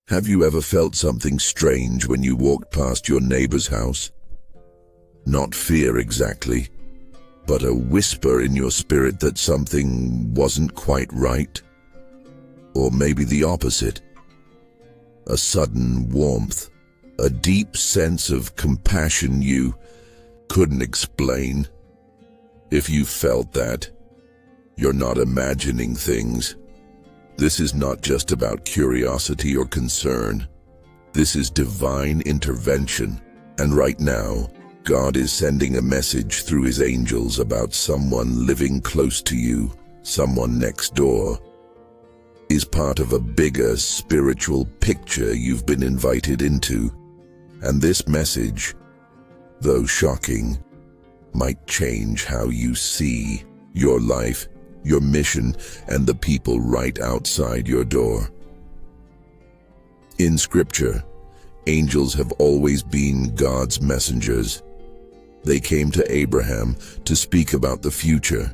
Have you ever felt something strange when you walked past your neighbor's house? Not fear exactly, but a whisper in your spirit that something wasn't quite right? Or maybe the opposite. A sudden warmth, a deep sense of compassion you couldn't explain. If you felt that, you're not imagining things. This is not just about curiosity or concern. This is divine intervention. And right now, God is sending a message through his angels about someone living close to you, someone next door. Is part of a bigger spiritual picture you've been invited into. And this message, though shocking, might change how you see your life, your mission, and the people right outside your door. In Scripture, angels have always been God's messengers. They came to Abraham to speak about the future.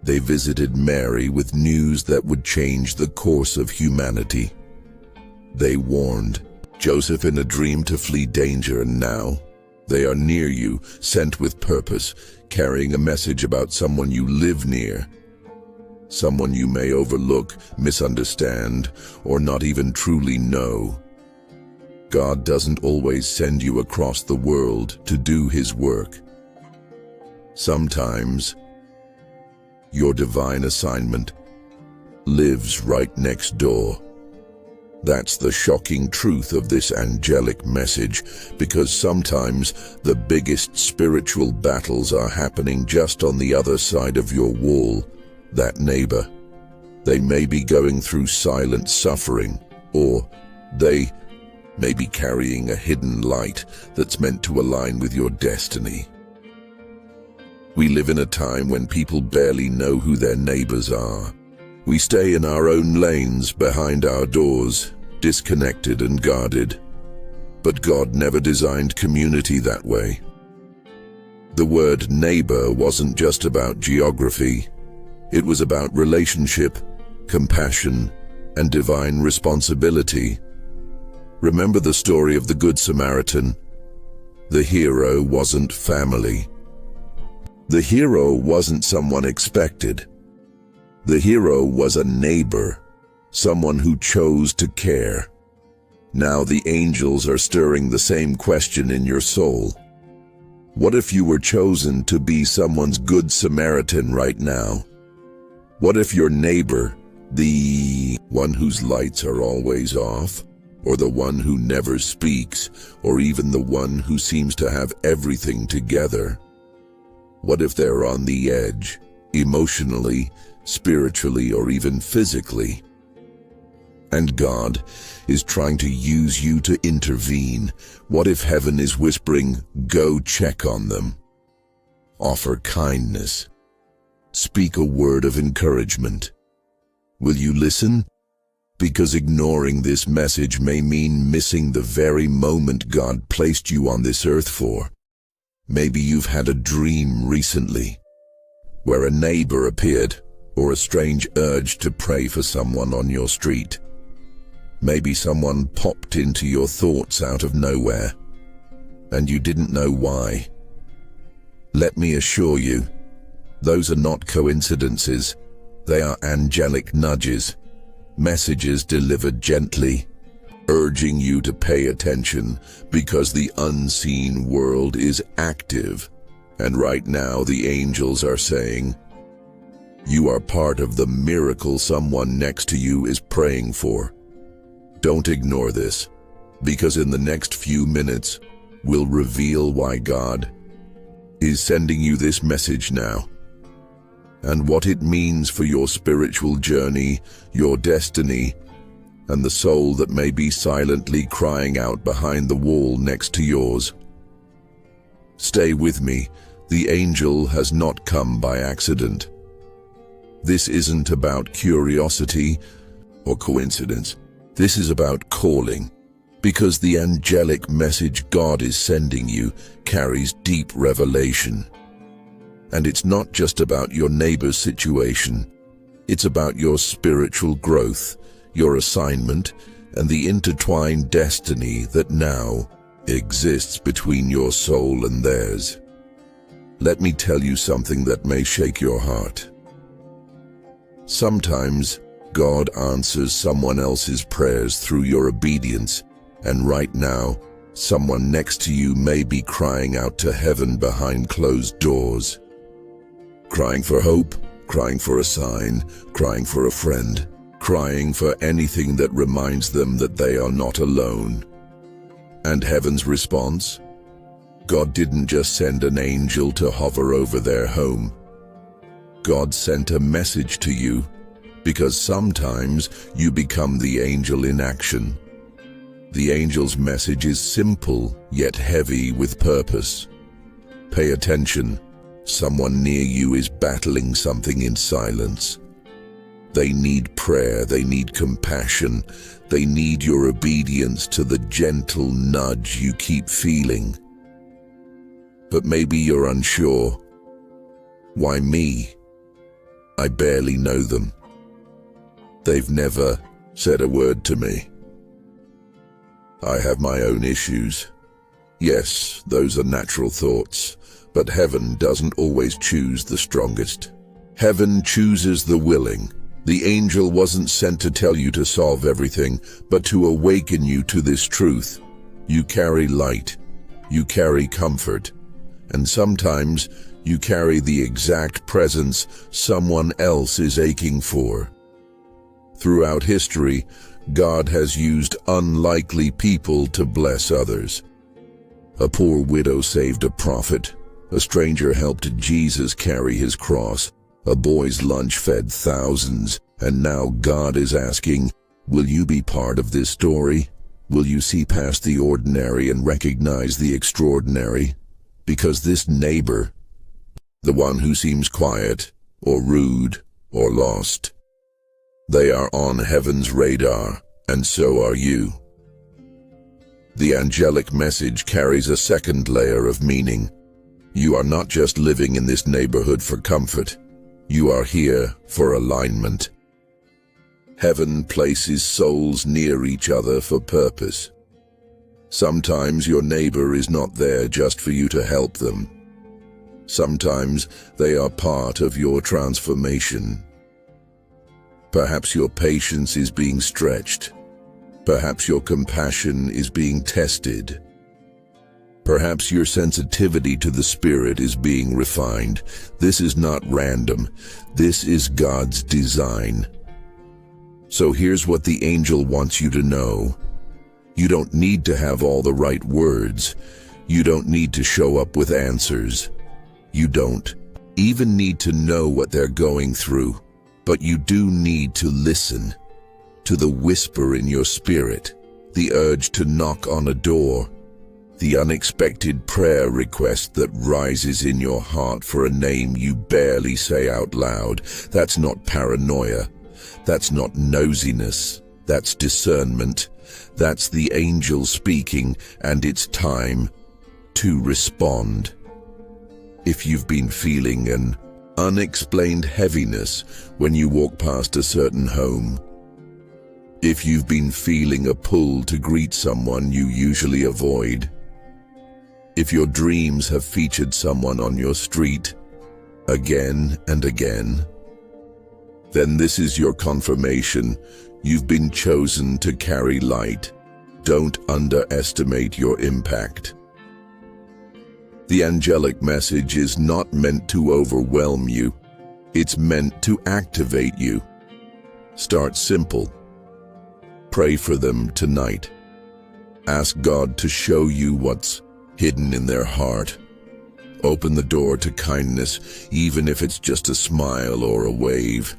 They visited Mary with news that would change the course of humanity. They warned Joseph in a dream to flee danger, and now they are near you, sent with purpose, carrying a message about someone you live near, someone you may overlook, misunderstand, or not even truly know. God doesn't always send you across the world to do his work. Sometimes, your divine assignment lives right next door. That's the shocking truth of this angelic message, because sometimes the biggest spiritual battles are happening just on the other side of your wall, that neighbor. They may be going through silent suffering, or they may be carrying a hidden light that's meant to align with your destiny. We live in a time when people barely know who their neighbors are. We stay in our own lanes, behind our doors, disconnected and guarded. But God never designed community that way. The word neighbor wasn't just about geography. It was about relationship, compassion, and divine responsibility. Remember the story of the Good Samaritan? The hero wasn't family. The hero wasn't someone expected. The hero was a neighbor, someone who chose to care. Now the angels are stirring the same question in your soul. What if you were chosen to be someone's Good Samaritan right now? What if your neighbor, the one whose lights are always off, or the one who never speaks, or even the one who seems to have everything together? What if they're on the edge, emotionally, spiritually, or even physically? And God is trying to use you to intervene. What if heaven is whispering, go check on them? Offer kindness. Speak a word of encouragement. Will you listen? Because ignoring this message may mean missing the very moment God placed you on this earth for. Maybe you've had a dream recently, where a neighbor appeared, or a strange urge to pray for someone on your street. Maybe someone popped into your thoughts out of nowhere, and you didn't know why. Let me assure you, those are not coincidences. They are angelic nudges, messages delivered gently, urging you to pay attention, because the unseen world is active. And right now the angels are saying, you are part of the miracle someone next to you is praying for. Don't ignore this, because in the next few minutes, we'll reveal why God is sending you this message now, and what it means for your spiritual journey, your destiny, and the soul that may be silently crying out behind the wall next to yours. Stay with me. The angel has not come by accident. This isn't about curiosity or coincidence. This is about calling, because the angelic message God is sending you carries deep revelation. And it's not just about your neighbor's situation. It's about your spiritual growth, your assignment, and the intertwined destiny that now exists between your soul and theirs. Let me tell you something that may shake your heart. Sometimes God answers someone else's prayers through your obedience, and right now, someone next to you may be crying out to heaven behind closed doors. Crying for hope, crying for a sign, crying for a friend, crying for anything that reminds them that they are not alone. And heaven's response? God didn't just send an angel to hover over their home. God sent a message to you, because sometimes you become the angel in action. The angel's message is simple, yet heavy with purpose. Pay attention. Someone near you is battling something in silence. They need prayer, they need compassion, they need your obedience to the gentle nudge you keep feeling. But maybe you're unsure. Why me? I barely know them. They've never said a word to me. I have my own issues. Yes, those are natural thoughts, but heaven doesn't always choose the strongest. Heaven chooses the willing. The angel wasn't sent to tell you to solve everything, but to awaken you to this truth. You carry light, you carry comfort, and sometimes you carry the exact presence someone else is aching for. Throughout history, God has used unlikely people to bless others. A poor widow saved a prophet. A stranger helped Jesus carry his cross. A boy's lunch fed thousands. And now God is asking, will you be part of this story? Will you see past the ordinary and recognize the extraordinary? Because this neighbor, the one who seems quiet, or rude, or lost, they are on heaven's radar, and so are you. The angelic message carries a second layer of meaning. You are not just living in this neighborhood for comfort. You are here for alignment. Heaven places souls near each other for purpose. Sometimes your neighbor is not there just for you to help them. Sometimes they are part of your transformation. Perhaps your patience is being stretched. Perhaps your compassion is being tested. Perhaps your sensitivity to the Spirit is being refined. This is not random. This is God's design. So here's what the angel wants you to know. You don't need to have all the right words. You don't need to show up with answers. You don't even need to know what they're going through. But you do need to listen to the whisper in your spirit, the urge to knock on a door, the unexpected prayer request that rises in your heart for a name you barely say out loud. That's not paranoia. That's not nosiness. That's discernment. That's the angel speaking, and it's time to respond. If you've been feeling an unexplained heaviness when you walk past a certain home, if you've been feeling a pull to greet someone you usually avoid, if your dreams have featured someone on your street again and again, then this is your confirmation. You've been chosen to carry light. Don't underestimate your impact. The angelic message is not meant to overwhelm you. It's meant to activate you. Start simple. Pray for them tonight. Ask God to show you what's hidden in their heart. Open the door to kindness, even if it's just a smile or a wave.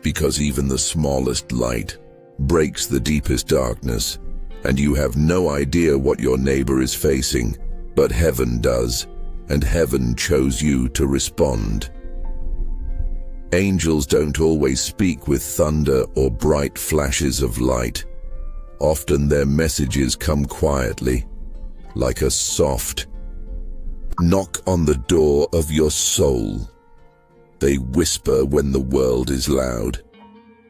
Because even the smallest light breaks the deepest darkness, and you have no idea what your neighbor is facing, but heaven does, and heaven chose you to respond. Angels don't always speak with thunder or bright flashes of light. Often their messages come quietly, like a soft knock on the door of your soul. They whisper when the world is loud.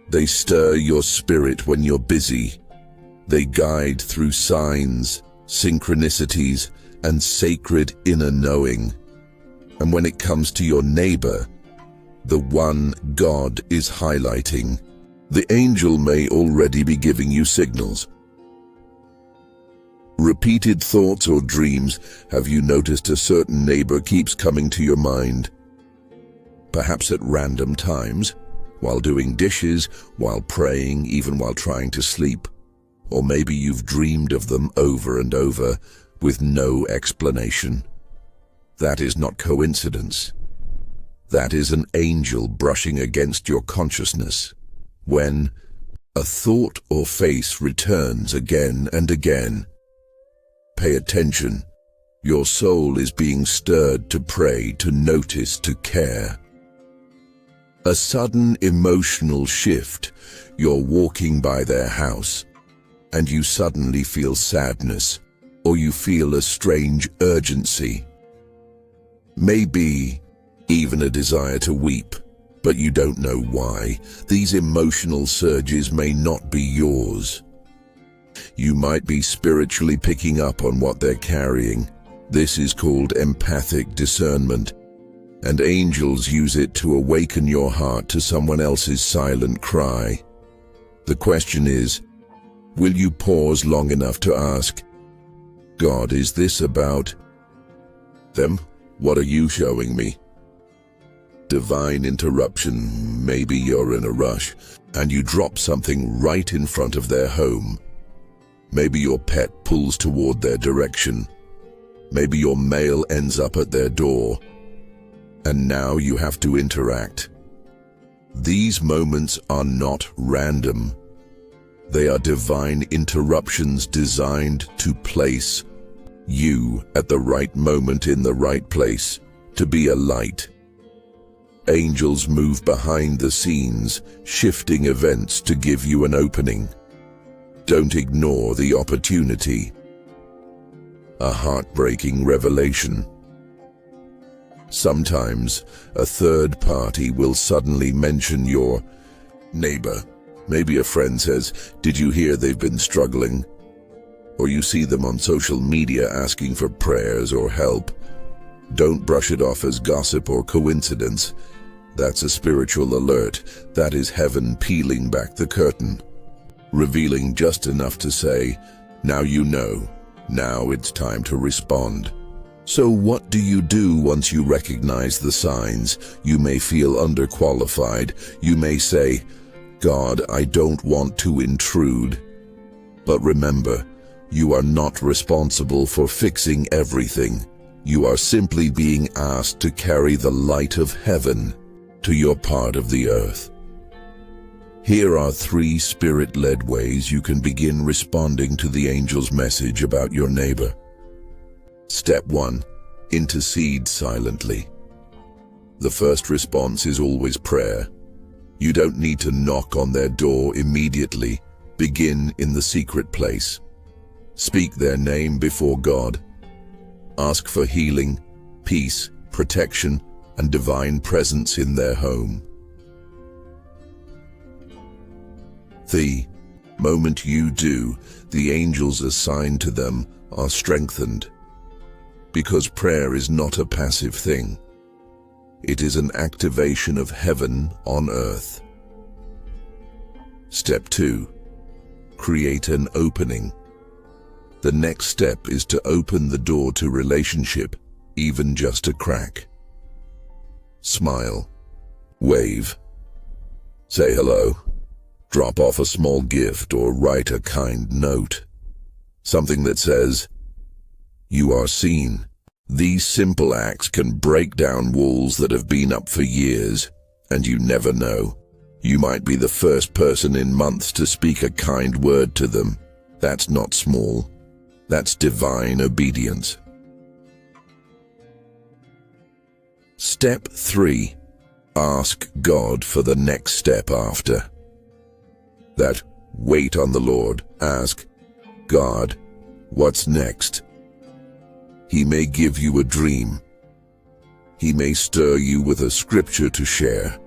They stir your spirit when you're busy, They guide through signs, synchronicities, and sacred inner knowing. And when it comes to your neighbor, the one God is highlighting, the angel may already be giving you signals. Repeated thoughts or dreams. Have you noticed a certain neighbor keeps coming to your mind? Perhaps at random times, while doing dishes, while praying, even while trying to sleep. Or maybe you've dreamed of them over and over with no explanation. That is not coincidence. That is an angel brushing against your consciousness. When a thought or face returns again and again, pay attention. Your soul is being stirred to pray, to notice, to care. A sudden emotional shift. You're walking by their house, and you suddenly feel sadness, or you feel a strange urgency. Maybe even a desire to weep, but you don't know why. These emotional surges may not be yours. You might be spiritually picking up on what they're carrying. This is called empathic discernment, and angels use it to awaken your heart to someone else's silent cry. The question is, will you pause long enough to ask, God, is this about them? What are you showing me? Divine interruption. Maybe you're in a rush and you drop something right in front of their home. Maybe your pet pulls toward their direction. Maybe your mail ends up at their door. And now you have to interact. These moments are not random. They are divine interruptions designed to place you at the right moment in the right place, to be a light. Angels move behind the scenes, shifting events to give you an opening. Don't ignore the opportunity. A heartbreaking revelation. Sometimes a third party will suddenly mention your neighbor. Maybe a friend says, "Did you hear they've been struggling?" Or you see them on social media asking for prayers or help. Don't brush it off as gossip or coincidence. That's a spiritual alert. That is heaven peeling back the curtain, revealing just enough to say, now you know, now it's time to respond. So what do you do once you recognize the signs? You may feel underqualified. You may say, God, I don't want to intrude. But remember, you are not responsible for fixing everything. You are simply being asked to carry the light of heaven to your part of the earth. Here are 3 spirit-led ways you can begin responding to the angel's message about your neighbor. Step 1. Intercede silently. The first response is always prayer. You don't need to knock on their door immediately. Begin in the secret place. Speak their name before God. Ask for healing, peace, protection, and divine presence in their home. The moment you do, the angels assigned to them are strengthened. Because prayer is not a passive thing. It is an activation of heaven on earth. Step 2. Create an opening. The next step is to open the door to relationship, even just a crack. Smile. Wave. Say hello. Drop off a small gift or write a kind note. Something that says, "You are seen." These simple acts can break down walls that have been up for years, and you never know. You might be the first person in months to speak a kind word to them. That's not small. That's divine obedience. Step 3. Ask God for the next step after. That wait on the Lord. Ask, God, what's next? He may give you a dream. He may stir you with a scripture to share.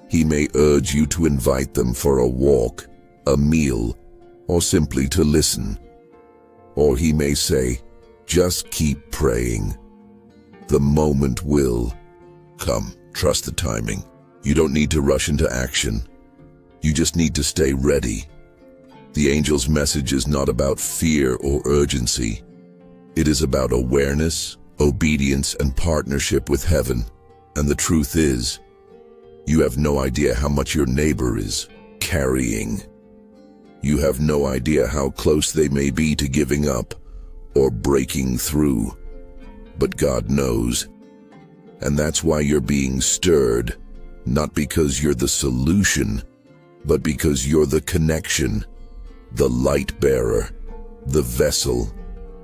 He may urge you to invite them for a walk, a meal, or simply to listen. Or he may say, just keep praying. The moment will come. Trust the timing. You don't need to rush into action. You just need to stay ready. The angel's message is not about fear or urgency. It is about awareness, obedience, and partnership with heaven. And the truth is, you have no idea how much your neighbor is carrying. You have no idea how close they may be to giving up or breaking through. But God knows. And that's why you're being stirred, not because you're the solution, but because you're the connection, the light bearer, the vessel,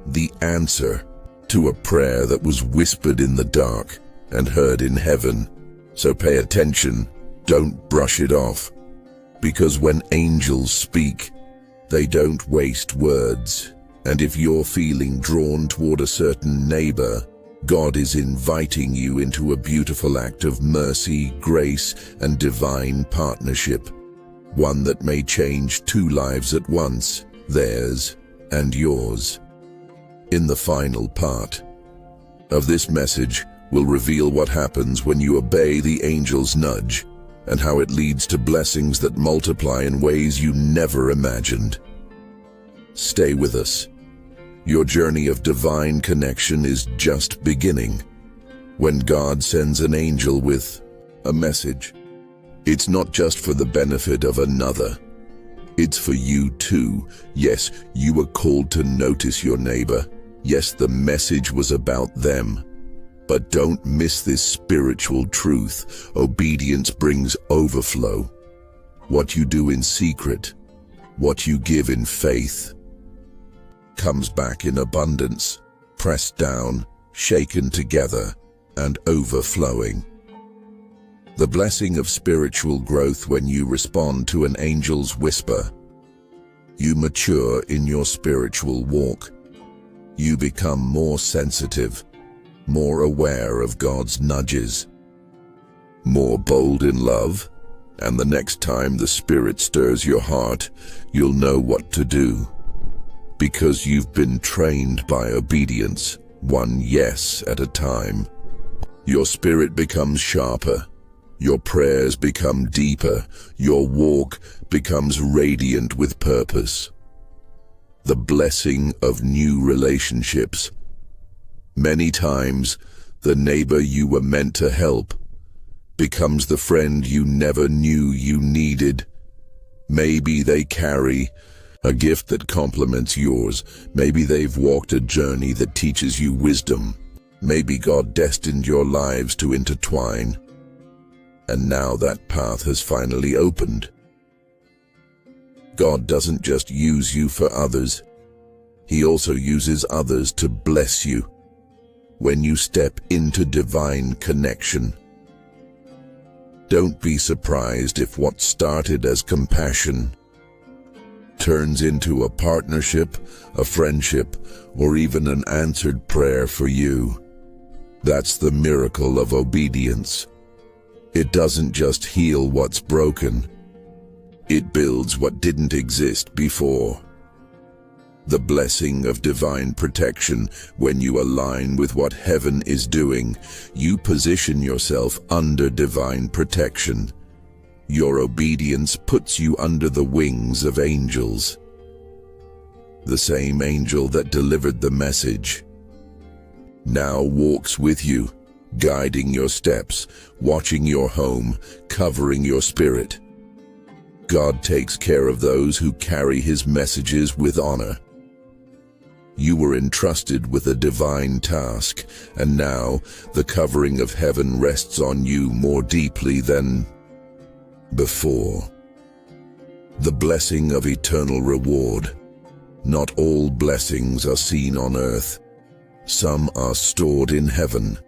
the answer to a prayer that was whispered in the dark and heard in heaven. So pay attention, don't brush it off, because when angels speak, they don't waste words. And if you're feeling drawn toward a certain neighbor, God is inviting you into a beautiful act of mercy, grace, and divine partnership, one that may change two lives at once, theirs and yours. In the final part of this message, we'll reveal what happens when you obey the angel's nudge and how it leads to blessings that multiply in ways you never imagined. Stay with us. Your journey of divine connection is just beginning. When God sends an angel with a message, it's not just for the benefit of another. It's for you too. Yes, you were called to notice your neighbor. Yes, the message was about them. But don't miss this spiritual truth. Obedience brings overflow. What you do in secret, what you give in faith, comes back in abundance, pressed down, shaken together, and overflowing. The blessing of spiritual growth when you respond to an angel's whisper. You mature in your spiritual walk. You become more sensitive, more aware of God's nudges, more bold in love, and the next time the Spirit stirs your heart, you'll know what to do. Because you've been trained by obedience, one yes at a time. Your spirit becomes sharper, your prayers become deeper, your walk becomes radiant with purpose. The blessing of new relationships. Many times, the neighbor you were meant to help becomes the friend you never knew you needed. Maybe they carry a gift that complements yours. Maybe they've walked a journey that teaches you wisdom. Maybe God destined your lives to intertwine. And now that path has finally opened. God doesn't just use you for others. He also uses others to bless you. When you step into divine connection, don't be surprised if what started as compassion turns into a partnership, a friendship, or even an answered prayer for you. That's the miracle of obedience. It doesn't just heal what's broken. It builds what didn't exist before. The blessing of divine protection. When you align with what heaven is doing, you position yourself under divine protection. Your obedience puts you under the wings of angels. The same angel that delivered the message now walks with you, guiding your steps, watching your home, covering your spirit. God takes care of those who carry his messages with honor. You were entrusted with a divine task, and now the covering of heaven rests on you more deeply than before. The blessing of eternal reward. Not all blessings are seen on earth. Some are stored in heaven.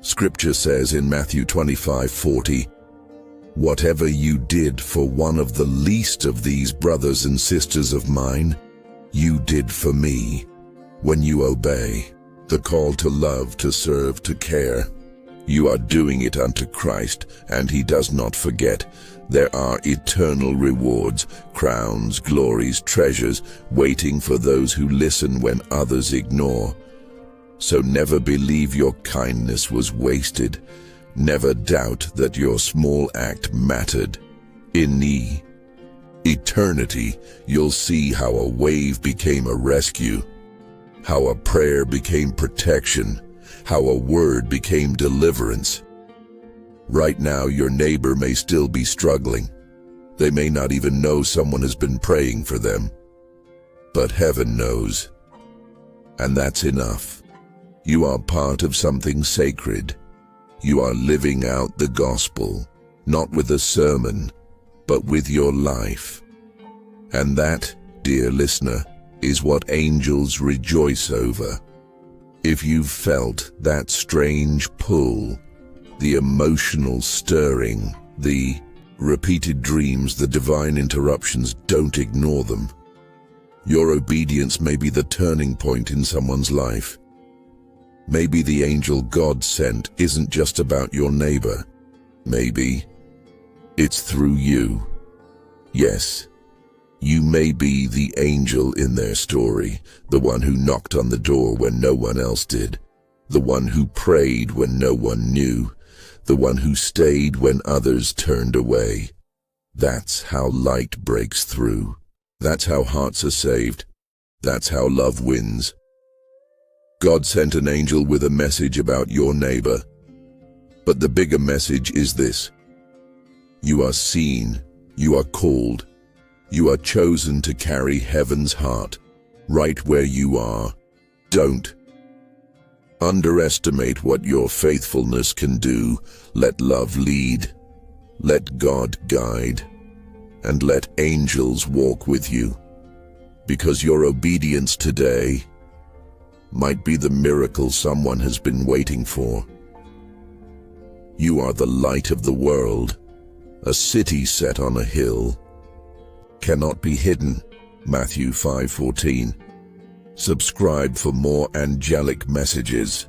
Scripture says in Matthew 25:40, "Whatever you did for one of the least of these brothers and sisters of mine, you did for me." When you obey the call to love, to serve, to care, You are doing it unto Christ, and he does not forget. There are eternal rewards, crowns, glories, treasures, waiting for those who listen when others ignore. So never believe your kindness was wasted. Never doubt that your small act mattered. In eternity, you'll see how a wave became a rescue, how a prayer became protection, how a word became deliverance. Right now, your neighbor may still be struggling. They may not even know someone has been praying for them. But heaven knows. And that's enough. You are part of something sacred. You are living out the gospel, not with a sermon, but with your life. And that, dear listener, is what angels rejoice over. If you've felt that strange pull, the emotional stirring, the repeated dreams, the divine interruptions, don't ignore them. Your obedience may be the turning point in someone's life. Maybe the angel God sent isn't just about your neighbor. Maybe it's through you. Yes, you may be the angel in their story, the one who knocked on the door when no one else did, the one who prayed when no one knew, the one who stayed when others turned away. That's how light breaks through. That's how hearts are saved. That's how love wins. God sent an angel with a message about your neighbor. But the bigger message is this: you are seen, you are called, you are chosen to carry heaven's heart right where you are. Don't underestimate what your faithfulness can do. Let love lead, let God guide, and let angels walk with you. Because your obedience today might be the miracle someone has been waiting for. You are the light of the world, a city set on a hill, cannot be hidden. Matthew 5:14. Subscribe for more angelic messages.